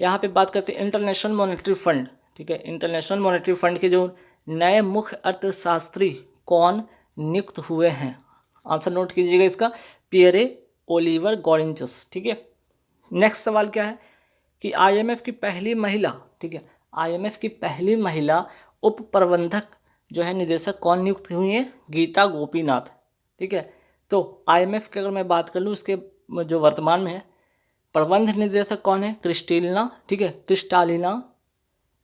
यहाँ पे बात करते हैं इंटरनेशनल मॉनेटरी फंड, ठीक है। इंटरनेशनल मॉनेटरी फंड के जो नए मुख्य अर्थशास्त्री कौन नियुक्त हुए हैं? आंसर नोट कीजिएगा इसका, पियरे ओलिवर गॉरेंचस, ठीक है। नेक्स्ट सवाल क्या है कि आईएमएफ की पहली महिला, ठीक है, आईएमएफ की पहली महिला उप प्रबंधक जो है निदेशक कौन नियुक्त हुई है? गीता गोपीनाथ, ठीक है। तो आईएमएफ की अगर मैं बात कर लूँ, इसके जो वर्तमान में है प्रबंध निदेशक कौन है? क्रिस्टालिना, ठीक है, क्रिस्टालिना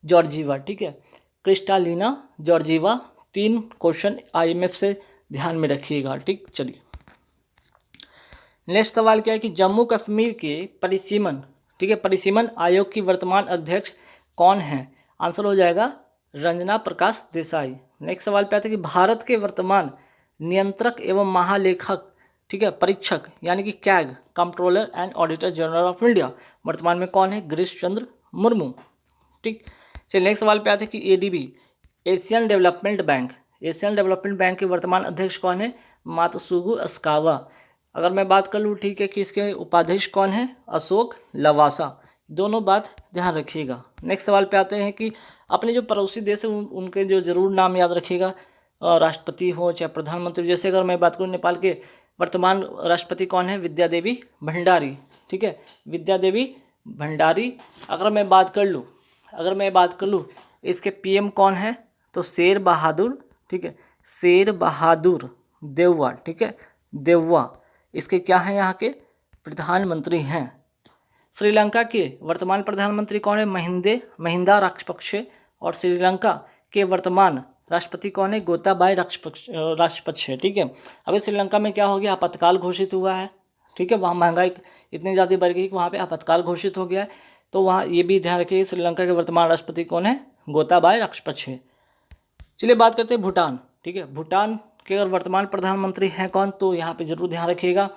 जॉर्जीवा, ठीक है, क्रिस्टालिना जॉर्जीवा। 3 क्वेश्चन आईएमएफ से ध्यान में रखिएगा, ठीक। चलिए नेक्स्ट सवाल क्या है कि जम्मू कश्मीर के परिसीमन, ठीक है, परिसीमन आयोग की वर्तमान अध्यक्ष कौन है? आंसर हो जाएगा रंजना प्रकाश देसाई। नेक्स्ट सवाल पे आता है कि भारत के वर्तमान नियंत्रक एवं महालेखक, ठीक है, परीक्षक यानी कि CAG, controller and auditor general of India, वर्तमान में कौन है? गिरीश चंद्र मुर्मू, ठीक। चलिए नेक्स्ट सवाल पे आते हैं कि ADB, Asian development bank, Asian development bank के वर्तमान अध्यक्ष कौन है? मात्सुगु अस्कावा। अगर मैं बात कर लूँ, ठीक है, कि इसके उपाध्यक्ष कौन है? अशोक लवासा। दोनों बात ध्यान रखिएगा। नेक्स्ट सवाल पे आते हैं कि अपने जो पड़ोसी देश है उनके जो जरूर नाम याद रखिएगा, राष्ट्रपति हो चाहे प्रधानमंत्री। जैसे अगर मैं बात करूँ नेपाल के वर्तमान राष्ट्रपति कौन है? विद्या देवी भंडारी, ठीक है, विद्या देवी भंडारी। अगर मैं बात कर लूँ इसके पीएम कौन है? तो शेर बहादुर, ठीक है, शेर बहादुर देववा, ठीक है, देववा इसके क्या हैं? यहाँ के प्रधानमंत्री हैं। श्रीलंका के वर्तमान प्रधानमंत्री कौन है? महिंदा राजपक्षे। और श्रीलंका के वर्तमान राष्ट्रपति कौन है? गोताबाया राजपक्षे, ठीक है। अभी श्रीलंका में क्या हो गया? आपातकाल घोषित हुआ है, ठीक है। वहाँ महंगाई इतनी ज़्यादा बढ़ गई कि वहाँ पे आपातकाल घोषित हो गया है। तो वहाँ ये भी ध्यान रखिए श्रीलंका के वर्तमान राष्ट्रपति कौन है? गोताबाया राजपक्षे। चलिए बात करते हैं भूटान, ठीक है। भूटान के अगर वर्तमान प्रधानमंत्री हैं कौन? तो यहाँ पे जरूर ध्यान रखिएगा,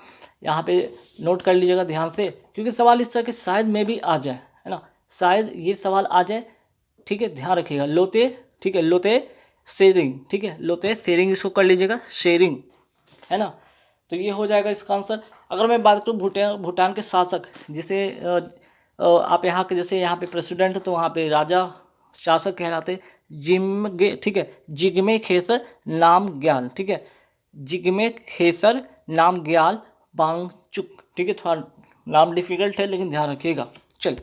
यहाँ पे नोट कर लीजिएगा ध्यान से, क्योंकि सवाल इस तरह के शायद में भी आ जाए, है ना, शायद ये सवाल आ जाए, ठीक है, ध्यान रखिएगा। लोते, ठीक है, लोते शेरिंग, ठीक है, लोते शेरिंग इसको कर लीजिएगा, शेरिंग, है ना। तो ये हो जाएगा इसका आंसर। अगर मैं बात करूँ भूटान के शासक, जिसे आप यहाँ के जैसे यहाँ पे प्रेसिडेंट, तो वहाँ पे राजा शासक कहलाते जिम्गे, ठीक है, जिग्मे खेसर नामग्याल, ठीक है, जिग्मे खेसर नामग्याल वांगचुक, ठीक है। थोड़ा नाम डिफिकल्ट है लेकिन ध्यान रखिएगा। चलिए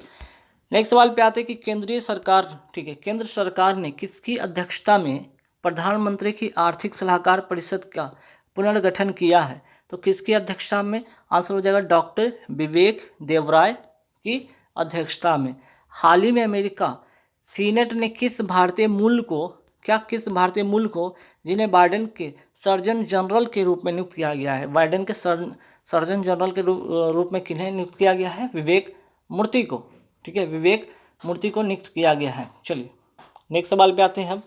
नेक्स्ट सवाल पे आते हैं कि केंद्रीय सरकार, ठीक है, केंद्र सरकार ने किसकी अध्यक्षता में प्रधानमंत्री की आर्थिक सलाहकार परिषद का पुनर्गठन किया है? तो किसकी अध्यक्षता में? आंसर हो जाएगा डॉक्टर विवेक देवराय की अध्यक्षता में। हाल ही में अमेरिका सीनेट ने किस भारतीय मूल को जिन्हें बाइडेन के सर्जन जनरल के रूप में नियुक्त किया गया है? बाइडेन के सर्जन जनरल के रूप में किन्हें नियुक्त किया गया है? विवेक मूर्ति को, ठीक है, विवेक मूर्ति को नियुक्त किया गया है। चलिए नेक्स्ट सवाल पे आते हैं हम।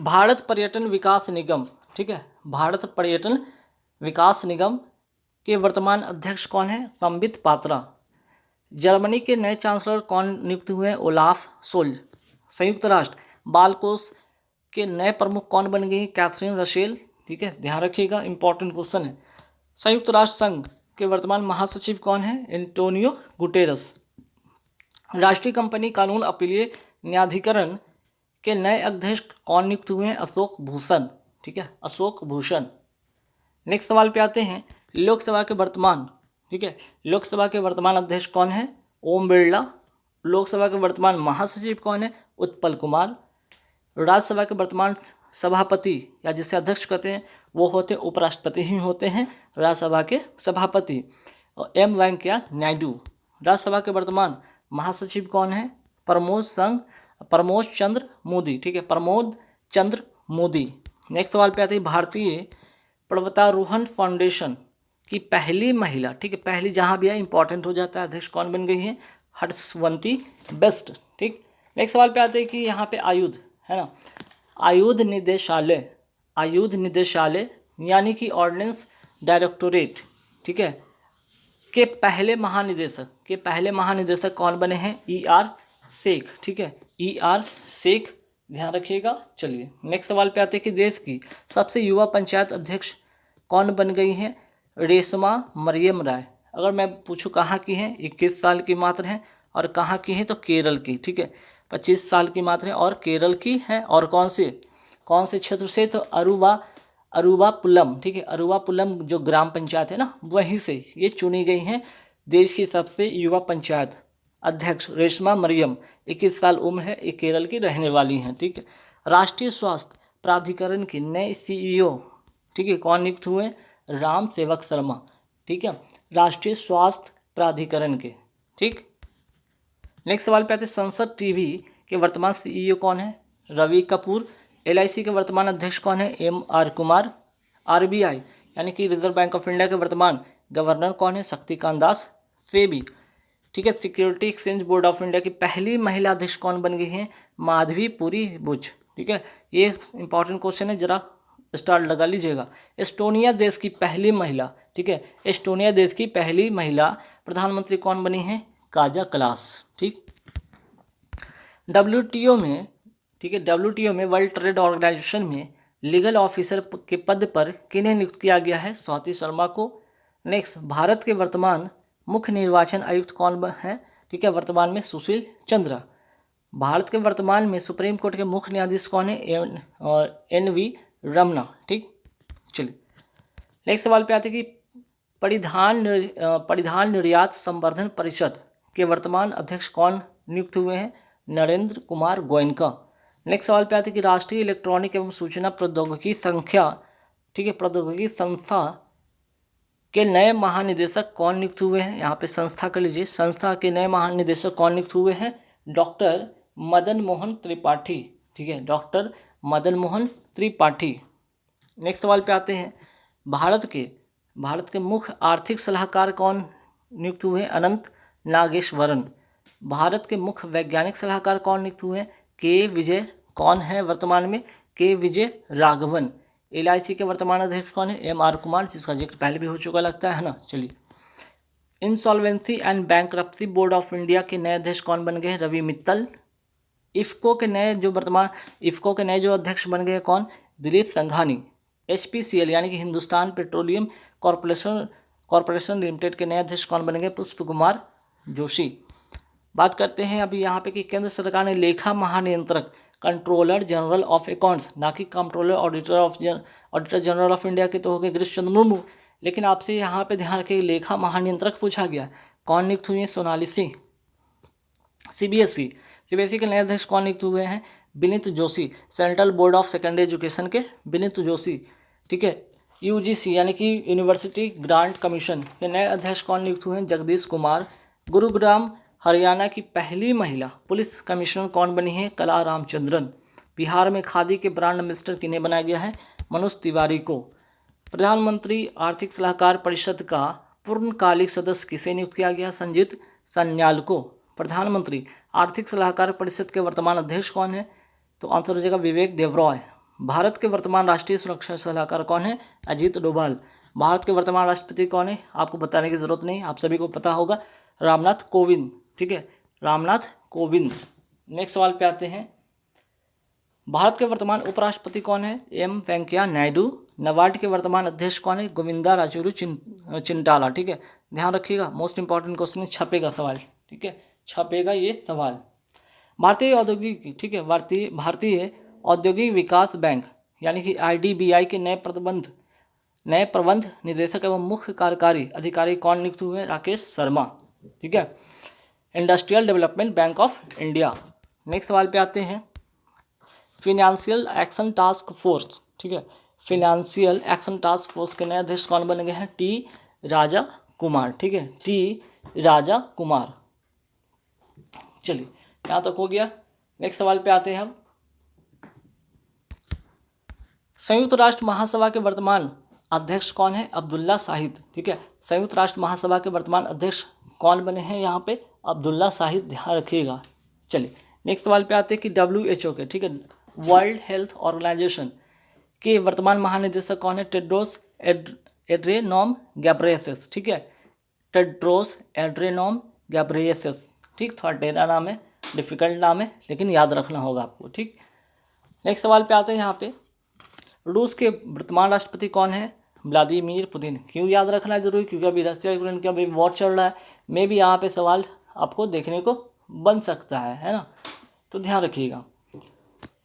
भारत पर्यटन विकास निगम, ठीक है, भारत पर्यटन विकास निगम के वर्तमान अध्यक्ष कौन है? संबित पात्रा। जर्मनी के नए चांसलर कौन नियुक्त हुए हैं? Olaf Scholz. संयुक्त राष्ट्र बाल कोष के नए प्रमुख कौन बन गई? कैथरीन रसेल, ठीक है, ध्यान रखिएगा, इंपॉर्टेंट क्वेश्चन है। संयुक्त राष्ट्र संघ के वर्तमान महासचिव कौन है? Antonio Guterres. राष्ट्रीय कंपनी कानून अपीलीय न्यायाधिकरण के नए अध्यक्ष कौन नियुक्त हुए हैं? अशोक भूषण, ठीक है, अशोक भूषण। नेक्स्ट सवाल पे आते हैं लोकसभा के वर्तमान, ठीक है, लोकसभा के वर्तमान अध्यक्ष कौन है? ओम बिरला। लोकसभा के वर्तमान महासचिव कौन है? उत्पल कुमार। राज्यसभा के वर्तमान सभापति या जिसे अध्यक्ष कहते हैं वो होते उपराष्ट्रपति ही होते हैं, राज्यसभा के सभापति, और एम वेंकैया नायडू। राज्यसभा के वर्तमान महासचिव कौन है? प्रमोद चंद्र मोदी, ठीक है, प्रमोद चंद्र मोदी। नेक्स्ट सवाल पे आते हैं भारतीय पर्वतारोहण फाउंडेशन की पहली महिला, ठीक है, पहली जहाँ भी है इंपॉर्टेंट हो जाता है, अध्यक्ष कौन बन गई है? हर्षवंती बेस्ट, ठीक। नेक्स्ट सवाल पे आते हैं कि यहाँ पे आयुध, है ना, आयुध निदेशालय यानी कि ऑर्डिनेंस डायरेक्टोरेट, ठीक है, के पहले महानिदेशक कौन बने हैं? ER शेख, ठीक है, ER शेख, ध्यान रखिएगा। चलिए नेक्स्ट सवाल पे आते हैं कि देश की सबसे युवा पंचायत अध्यक्ष कौन बन गई हैं? रेशमा मरियम राय। अगर मैं पूछूँ कहाँ की हैं, 21 साल की मात्र हैं, और कहाँ की हैं तो केरल की, ठीक है। 25 साल की मात्र है और केरल की हैं, और कौन से क्षेत्र से, तो अरुवापुलम, ठीक है, अरुवापुलम जो ग्राम पंचायत है ना, वहीं से ये चुनी गई हैं देश की सबसे युवा पंचायत अध्यक्ष रेशमा मरियम, 21 साल उम्र है, ये केरल की रहने वाली हैं, ठीक है। राष्ट्रीय स्वास्थ्य प्राधिकरण के नए CEO, ठीक है, कौन नियुक्त हुए, राम सेवक शर्मा, ठीक है, राष्ट्रीय स्वास्थ्य प्राधिकरण के, ठीक। नेक्स्ट सवाल पे आते हैं, संसद टीवी के वर्तमान CEO कौन है, रवि कपूर। LIC के वर्तमान अध्यक्ष कौन है, MR कुमार। RBI यानी कि रिजर्व बैंक ऑफ इंडिया के वर्तमान गवर्नर कौन है, शक्तिकांत दास सेबी, ठीक है। Security exchange board of India की पहली महिला अध्यक्ष कौन बन गई है, माधवी पुरी बुच, ठीक है। ये इंपॉर्टेंट क्वेश्चन है, जरा स्टार लगा लीजिएगा। एस्टोनिया देश की पहली महिला, ठीक है, एस्टोनिया देश की पहली महिला प्रधानमंत्री कौन बनी है, काजा कलास, ठीक। WTO में, ठीक है, WTO में वर्ल्ड ट्रेड ऑर्गेनाइजेशन में लीगल ऑफिसर के पद पर किन्हें नियुक्त किया गया है, स्वाति शर्मा को। नेक्स्ट, भारत के वर्तमान मुख्य निर्वाचन आयुक्त कौन है, ठीक है, वर्तमान में सुशील चंद्रा। भारत के वर्तमान में सुप्रीम कोर्ट के मुख्य न्यायाधीश कौन है, और NV रमना, ठीक। चलिए नेक्स्ट सवाल पे आते हैं कि परिधान निर्यात संवर्धन परिषद के वर्तमान अध्यक्ष कौन नियुक्त हुए हैं, नरेंद्र कुमार गोयनका। नेक्स्ट सवाल पे आते हैं कि राष्ट्रीय इलेक्ट्रॉनिक एवं सूचना प्रौद्योगिकी संख्या, ठीक है, प्रौद्योगिकी संस्था के नए महानिदेशक कौन नियुक्त हुए हैं, यहाँ पे संस्था कर लीजिए, संस्था के नए महानिदेशक कौन नियुक्त हुए हैं, डॉक्टर मदन मोहन त्रिपाठी, ठीक है, डॉक्टर मदन मोहन त्रिपाठी। नेक्स्ट सवाल पे आते हैं, भारत के मुख्य आर्थिक सलाहकार कौन नियुक्त हुए हैं, अनंत नागेश्वरन। भारत के मुख्य वैज्ञानिक सलाहकार कौन नियुक्त हुए हैं, के विजय, कौन है वर्तमान में, के विजय राघवन। LIC के वर्तमान अध्यक्ष कौन है, MR कुमार, जिसका जिक्र पहले भी हो चुका लगता है ना। चलिए, insolvency and bankruptcy board of India के नए अध्यक्ष कौन बन गए हैं, रवि मित्तल। इफ्को के नए जो अध्यक्ष बन गए कौन, दिलीप संघानी। HPCL यानी कि हिंदुस्तान पेट्रोलियम कॉरपोरेशन लिमिटेड के नए अध्यक्ष कौन बनेंगे, पुष्प कुमार जोशी। बात करते हैं अभी यहाँ पे कि केंद्र सरकार ने लेखा महानियंत्रक कंट्रोलर जनरल ऑफ अकाउंट्स, ना कि controller auditor general of India के तो हो गए गिरीश चंद्र मुर्मू, लेकिन आपसे यहाँ पे ध्यान रखिए लेखा महानियंत्रक पूछा गया, कौन नियुक्त हुई है, सोनाली सिंह। CBSE के नए अध्यक्ष कौन नियुक्त हुए हैं, Vineet Joshi, central board of secondary education के विनीत जोशी, ठीक है। UGC यानी कि यूनिवर्सिटी ग्रांट कमीशन के नए अध्यक्ष कौन नियुक्त हुए हैं, जगदीश कुमार। गुरुग्राम हरियाणा की पहली महिला पुलिस कमिश्नर कौन बनी है, कला रामचंद्रन। बिहार में खादी के ब्रांड एम्बेसडर किन्हें बनाया गया है, मनोज तिवारी को। प्रधानमंत्री आर्थिक सलाहकार परिषद का पूर्णकालिक सदस्य किसे नियुक्त किया गया, संजीत सन्याल को। प्रधानमंत्री आर्थिक सलाहकार परिषद के वर्तमान अध्यक्ष कौन है, तो आंसर हो जाएगा विवेक देबरॉय। भारत के वर्तमान राष्ट्रीय सुरक्षा सलाहकार कौन है, अजीत डोभाल। भारत के वर्तमान राष्ट्रपति कौन है, आपको बताने की जरूरत नहीं, आप सभी को पता होगा, रामनाथ कोविंद, ठीक है, रामनाथ कोविंद। नेक्स्ट सवाल पे आते हैं, भारत के वर्तमान उपराष्ट्रपति कौन है, M वेंकैया नायडू। नाबार्ड के वर्तमान अध्यक्ष कौन है, गोविंदा राजूरू चिंटाला, ठीक है, ध्यान रखिएगा, मोस्ट इंपॉर्टेंट क्वेश्चन छपेगा सवाल, ठीक है, छपेगा ये सवाल। भारतीय औद्योगिक, ठीक है, भारतीय औद्योगिक विकास बैंक यानी कि IDBI के नए प्रबंध निदेशक एवं मुख्य कार्यकारी अधिकारी कौन नियुक्त हुए हैं, राकेश शर्मा, ठीक है, industrial development bank of India. Next सवाल पे आते हैं, फिनेंशियल एक्शन टास्क फोर्स, ठीक है, फिनेंशियल एक्शन टास्क फोर्स के नए अध्यक्ष कौन बन गए हैं, T राजा कुमार, ठीक है, T राजा कुमार। चलिए यहाँ तक हो गया। नेक्स्ट सवाल पे आते हैं हम, संयुक्त राष्ट्र महासभा के वर्तमान अध्यक्ष कौन है, अब्दुल्ला शाहिद, ठीक है, संयुक्त राष्ट्र महासभा के वर्तमान अध्यक्ष कौन बने हैं यहाँ पे, अब्दुल्ला शाहिद, ध्यान रखिएगा। चलिए नेक्स्ट सवाल पे आते हैं कि WHO के, ठीक है, वर्ल्ड हेल्थ ऑर्गेनाइजेशन के वर्तमान महानिदेशक कौन है, टेड्रोस एड्रेनॉम गैब्रियेसस, ठीक है, टेड्रोस एड्रेनॉम गैब्रियेसस, ठीक, थोड़ा टेढ़ा नाम है, डिफिकल्ट नाम है, लेकिन याद रखना होगा आपको, ठीक। नेक्स्ट सवाल पे आते हैं यहाँ पे, रूस के वर्तमान राष्ट्रपति कौन है, व्लादिमीर पुतिन। क्यों याद रखना है जरूरी? क्योंकि अभी रशिया यूक्रेन का अभी वॉर चल रहा है। मे भी यहाँ पे सवाल आपको देखने को बन सकता है ना, तो ध्यान रखिएगा।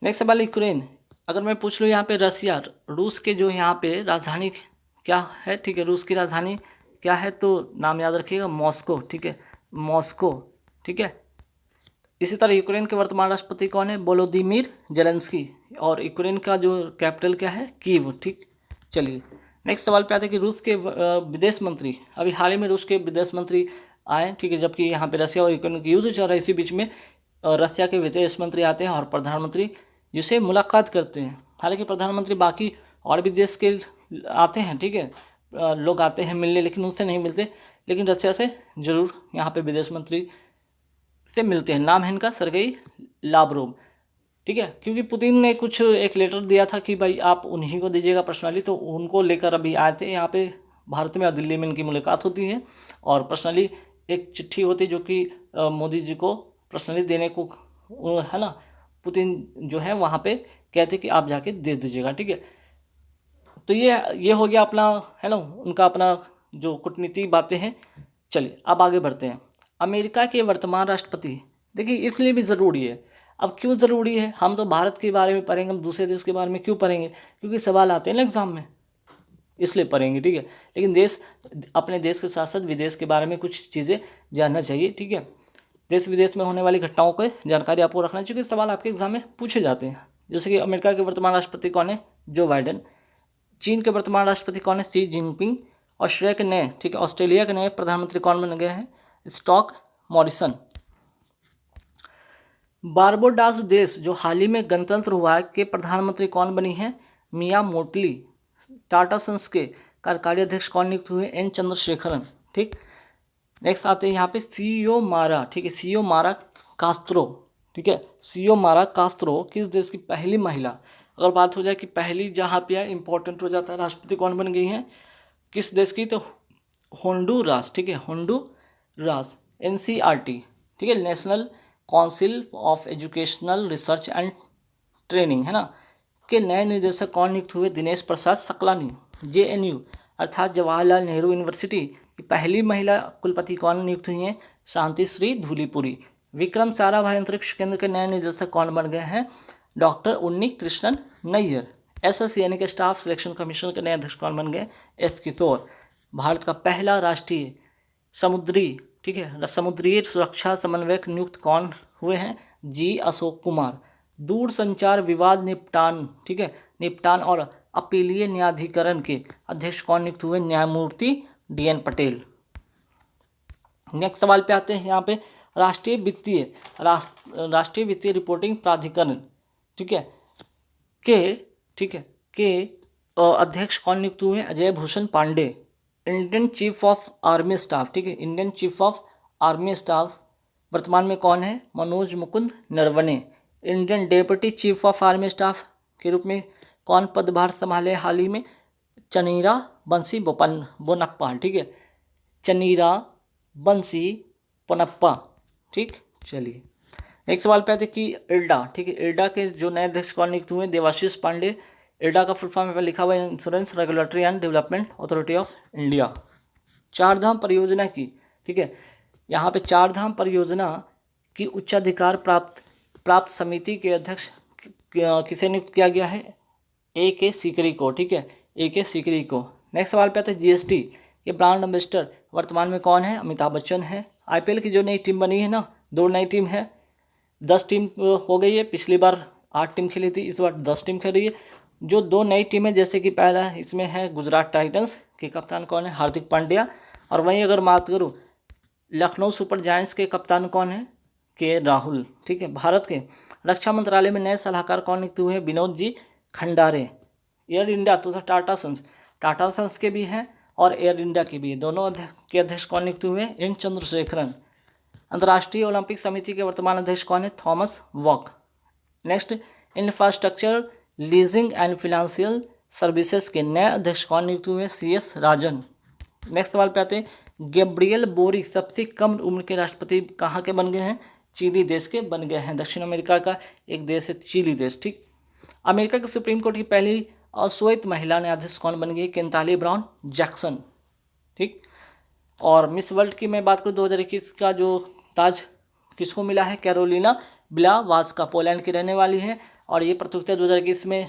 नेक्स्ट सवाल यूक्रेन। अगर मैं पूछ लूँ यहाँ पे रसिया, रूस के जो यहाँ पे राजधानी क्या है, ठीक है, रूस की राजधानी क्या है, तो नाम याद रखिएगा, मॉस्को, ठीक है, मॉस्को, ठीक है। इसी तरह यूक्रेन के वर्तमान राष्ट्रपति कौन है? Volodymyr Zelensky. और यूक्रेन का जो कैपिटल क्या है? कीव, ठीक। चलिए नेक्स्ट सवाल पे आते हैं कि रूस के विदेश मंत्री, अभी हाल ही में रूस के विदेश मंत्री आए, ठीक है, जबकि यहाँ पे रसिया और यूक्रेन की युद्ध चल रहा है, इसी बीच में रसिया के विदेश मंत्री आते हैं और प्रधानमंत्री जिसे मुलाकात करते हैं। हालांकि प्रधानमंत्री बाकी और भी देश के आते हैं, ठीक है, लोग आते हैं मिलने, लेकिन उनसे नहीं मिलते, लेकिन रसिया से जरूर यहाँ पे विदेश मंत्री से मिलते हैं। नाम है इनका सरगेई लावरोव, ठीक है, क्योंकि पुतिन ने कुछ एक लेटर दिया था कि भाई आप उन्हीं को दीजिएगा पर्सनली, तो उनको लेकर अभी आए थे यहाँ पे भारत में, और दिल्ली में इनकी मुलाकात होती है और पर्सनली एक चिट्ठी होती जो कि मोदी जी को पर्सनली देने को है ना, पुतिन जो है वहाँ पे कहते कि आप जाके दे दीजिएगा, ठीक है। तो ये हो गया अपना, है ना, उनका अपना जो कूटनीति बातें हैं। चलिए अब आगे बढ़ते हैं। अमेरिका के वर्तमान राष्ट्रपति, देखिए इसलिए भी ज़रूरी है। अब क्यों ज़रूरी है? हम तो भारत के बारे में पढ़ेंगे, हम दूसरे देश के बारे में क्यों पढ़ेंगे? क्योंकि सवाल आते हैं ना एग्जाम में, इसलिए पढ़ेंगे, ठीक है। लेकिन अपने देश के साथ साथ विदेश के बारे में कुछ चीज़ें जानना चाहिए, ठीक है। देश विदेश में होने वाली घटनाओं की जानकारी आपको रखना चाहिए, क्योंकि सवाल आपके एग्जाम में पूछे जाते हैं। जैसे कि अमेरिका के वर्तमान राष्ट्रपति कौन है? Joe Biden. चीन के वर्तमान राष्ट्रपति कौन है? Xi Jinping. ऑस्ट्रेलिया के नए, ठीक है, ऑस्ट्रेलिया के नए प्रधानमंत्री कौन बन गए हैं? Scott Morrison. बारबाडोस देश जो हाल ही में गणतंत्र हुआ है के प्रधानमंत्री कौन बनी है? मिया मोटली। टाटा सन्स के कार्यकारी अध्यक्ष कौन नियुक्त हुए? एन चंद्रशेखरन, ठीक। नेक्स्ट आते हैं यहाँ पे सीओ मारा, ठीक है, सीओ मारा कास्त्रो, ठीक है, सीओ मारा कास्त्रो किस देश की पहली महिला? अगर बात हो जाए कि पहली जहाँ पे इंपॉर्टेंट हो जाता है, राष्ट्रपति कौन बन गई हैं, किस देश की? तो होंडुरास, ठीक है, होंडुरास। एनसीईआरटी, ठीक है, national council of educational research and training, है ना, के नए निदेशक कौन नियुक्त हुए? दिनेश प्रसाद सकलानी। जेएनयू अर्थात जवाहरलाल नेहरू यूनिवर्सिटी की पहली महिला कुलपति कौन नियुक्त हुई हैं? शांति श्री धूलीपुरी। विक्रम साराभाई अंतरिक्ष केंद्र के नए निदेशक कौन बन गए हैं? डॉक्टर उन्नी कृष्णन नैयर। एसएस यानी कि स्टाफ सिलेक्शन कमीशन के नए अध्यक्ष कौन बन गए? एस किशोर। भारत का पहला राष्ट्रीय समुद्री, ठीक है, समुद्री सुरक्षा समन्वयक नियुक्त कौन हुए हैं? जी अशोक कुमार। दूर संचार विवाद निपटान, ठीक है, निपटान और अपीलीय न्यायाधिकरण के अध्यक्ष कौन नियुक्त हुए? न्यायमूर्ति डीएन पटेल। नेक्स्ट सवाल पे आते हैं यहाँ पे राष्ट्रीय वित्तीय रिपोर्टिंग प्राधिकरण, ठीक है, के अध्यक्ष कौन नियुक्त हुए? Ajay Bhushan Pandey. Indian chief of army staff, ठीक है, Indian chief of army staff वर्तमान में कौन है? Manoj Mukund Naravane. Indian deputy chief of army staff के रूप में कौन पदभार संभाले हाल ही में? चनीरा बंसी बोनप्पा, ठीक है, चनीरा बंसी पोनप्पा, ठीक। चलिए नेक्स्ट सवाल पे आते कि इल्डा, ठीक है, इल्डा के जो नए अध्यक्ष कौन नियुक्त हुए? देवाशीष पांडे। इल्डा का फुल फॉर्म में लिखा हुआ है insurance regulatory and development authority of India. Chardham परियोजना की, ठीक है, यहाँ पे चारधाम परियोजना की उच्चाधिकार प्राप्त समिति के अध्यक्ष किसे नियुक्त किया गया है? ए के सीकरी को, ठीक है, ए के सीकरी को। नेक्स्ट सवाल पे आते हैं जीएसटी के ब्रांड एम्बेसडर वर्तमान में कौन है? अमिताभ बच्चन है। आईपीएल की जो नई टीम बनी है ना, 2 नई टीम है, 10 टीम हो गई है। पिछली बार 8 टीम खेली थी, इस बार 10 टीम खेल रही है। जो 2 नई टीम है, जैसे कि पहला इसमें है गुजरात टाइटंस के कप्तान कौन है? हार्दिक पांड्या। और वहीं अगर बात करूँ लखनऊ सुपर जायंट्स के कप्तान कौन है? के राहुल, ठीक है। भारत के रक्षा मंत्रालय में नए सलाहकार कौन नियुक्त हुए हैं? विनोद जी खंडारे। एयर इंडिया तो टाटा सन्स के भी हैं और एयर इंडिया के भी है, दोनों के अध्यक्ष कौन नियुक्त हुए? एन चंद्रशेखरन। अंतर्राष्ट्रीय ओलंपिक समिति के वर्तमान अध्यक्ष कौन है? थॉमस वॉक। Next infrastructure leasing and financial services के नए अध्यक्ष कौन नियुक्त हुए? CS राजन। नेक्स्ट सवाल पे आते हैं गैब्रियल बोरिक सबसे कम उम्र के राष्ट्रपति कहाँ के बन गए हैं? चिली देश के बन गए हैं। दक्षिण अमेरिका का एक देश है चिली देश, ठीक। अमेरिका के सुप्रीम कोर्ट की पहली अश्वेत महिला न्यायाधीश कौन बन गई? केंताली ब्राउन जैक्सन। ठीक। और मिस वर्ल्ड की मैं बात करूँ 2021 का जो ताज किसको मिला है? कैरोलिना ब्लावात्स्का, पोलैंड की रहने वाली है। और ये प्रतियोगिता 2021 में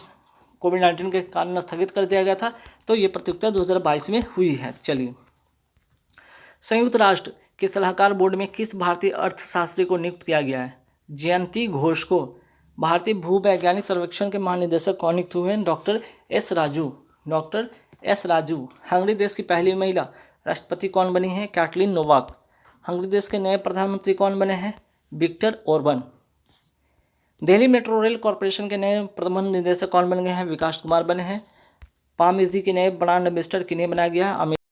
कोविड-19 के कारण स्थगित कर दिया गया था, तो ये प्रतियोगिता 2022 में हुई है। चलिए, संयुक्त राष्ट्र के सलाहकार बोर्ड में किस भारतीय अर्थशास्त्री को नियुक्त किया गया है? जयंती घोष को। भारतीय भूवैज्ञानिक सर्वेक्षण के महानिदेशक कौन नियुक्त हुए हैं? Doctor S Raju. Doctor S Raju. Hungary देश की पहली महिला राष्ट्रपति कौन बनी है? Katalin Novak. हंगरी देश के नए प्रधानमंत्री कौन बने हैं? Victor Orban. Delhi metro rail corporation के नए प्रबंध निदेशक कौन बन गए हैं? विकास कुमार बने हैं। पाम इजी के नए ब्रांड एम्बेसडर किन्हें बनाया गया है?